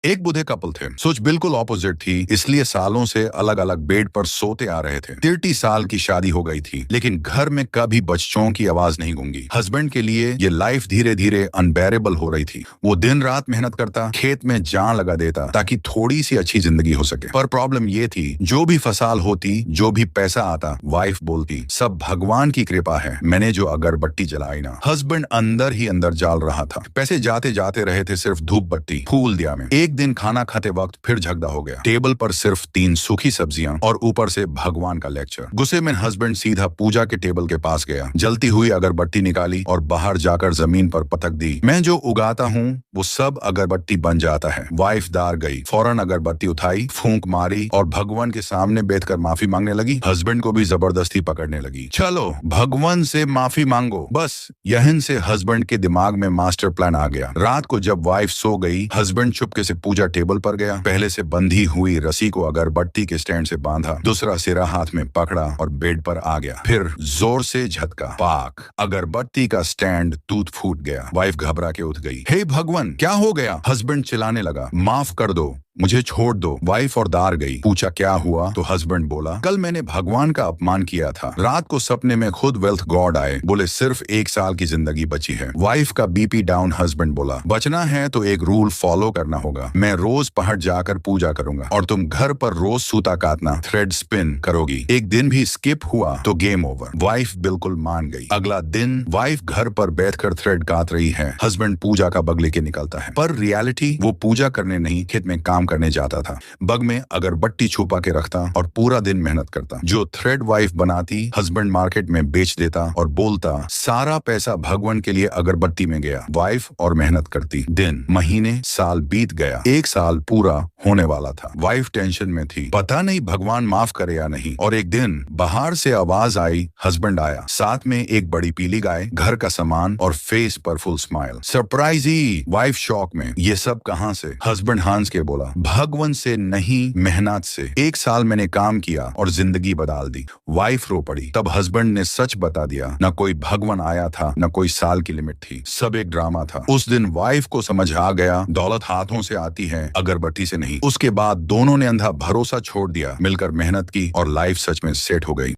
एक बूढ़े कपल थे, सोच बिल्कुल ऑपोजिट थी, इसलिए सालों से अलग अलग बेड पर सोते आ रहे थे। 30 साल की शादी हो गई थी, लेकिन घर में कभी बच्चों की आवाज नहीं गूंगी। हस्बैंड के लिए ये लाइफ धीरे धीरे अनबेरेबल हो रही थी। वो दिन रात मेहनत करता, खेत में जान लगा देता ताकि थोड़ी सी अच्छी जिंदगी हो सके। पर प्रॉब्लम ये थी, जो भी फसल होती, जो भी पैसा आता, वाइफ बोलती सब भगवान की कृपा है, मैंने जो अगरबत्ती जलाई ना। हस्बैंड अंदर ही अंदर जाल रहा था। पैसे जाते जाते रहे थे सिर्फ धूप बत्ती फूल दिया में। एक दिन खाना खाते वक्त फिर झगड़ा हो गया। टेबल पर सिर्फ 3 सूखी सब्जियां और ऊपर से भगवान का लेक्चर। गुस्से में हस्बैंड सीधा पूजा के टेबल के पास गया, जलती हुई अगरबत्ती निकाली और बाहर जाकर जमीन पर पटक दी। मैं जो उगाता हूँ वो सब अगरबत्ती बन जाता है। वाइफ दार गई, फौरन अगरबत्ती उठाई, फूंक मारी और भगवान के सामने बैठकर माफी मांगने लगी। हस्बैंड को भी जबरदस्ती पकड़ने लगी। चलो भगवान से माफी मांगो बस। यहीं से हस्बैंड के दिमाग में मास्टर प्लान आ गया। रात को जब वाइफ सो गई, हस्बैंड चुपके से पूजा टेबल पर गया। पहले से बंधी हुई रस्सी को अगरबत्ती के स्टैंड से बांधा, दूसरा सिरा हाथ में पकड़ा और बेड पर आ गया। फिर जोर से झटका, पाक, अगरबत्ती का स्टैंड टूट फूट गया। वाइफ घबरा के उठ गई। हे भगवान क्या हो गया? हस्बैंड चिल्लाने लगा, माफ कर दो, मुझे छोड़ दो। वाइफ और दार गई। पूछा क्या हुआ तो हस्बैंड बोला, कल मैंने भगवान का अपमान किया था। रात को सपने में खुद वेल्थ गॉड आए, बोले सिर्फ 1 साल की जिंदगी बची है। वाइफ का बीपी डाउन। हस्बैंड बोला, बचना है तो एक रूल फॉलो करना होगा। मैं रोज पहाड़ जाकर पूजा करूंगा और तुम घर पर रोज सूता काटना, थ्रेड स्पिन करोगी। एक दिन भी स्किप हुआ तो गेम ओवर। वाइफ बिल्कुल मान गई। अगला दिन वाइफ घर पर बैठकर थ्रेड काट रही है। हस्बैंड पूजा का बग लेके निकलता है, पर रियलिटी वो पूजा करने नहीं, खेत में काम करने जाता था। बग में अगरबत्ती छुपा के रखता और पूरा दिन मेहनत करता। जो थ्रेड वाइफ बनाती, हस्बैंड मार्केट में बेच देता और बोलता सारा पैसा भगवान के लिए अगरबत्ती में गया। वाइफ और मेहनत करती। दिन, महीने, साल बीत गया। 1 साल पूरा होने वाला था। वाइफ टेंशन में थी, पता नहीं भगवान माफ करे या नहीं। और एक दिन बाहर से आवाज आई, हस्बैंड आया, साथ में एक बड़ी पीली गाय, घर का सामान और फेस पर फुल स्माइल। सरप्राइज ही। वाइफ शॉक में, ये सब कहां से? हस्बैंड हंस के बोला, भगवान से नहीं, मेहनत से। 1 साल मैंने काम किया और जिंदगी बदल दी। वाइफ रो पड़ी। तब हस्बैंड ने सच बता दिया, न कोई भगवान आया था, न कोई साल की लिमिट थी, सब एक ड्रामा था। उस दिन वाइफ को समझ आ गया, दौलत हाथों से आती है, अगरबत्ती से नहीं। उसके बाद दोनों ने अंधा भरोसा छोड़ दिया, मिलकर मेहनत की और लाइफ सच में सेट हो गई।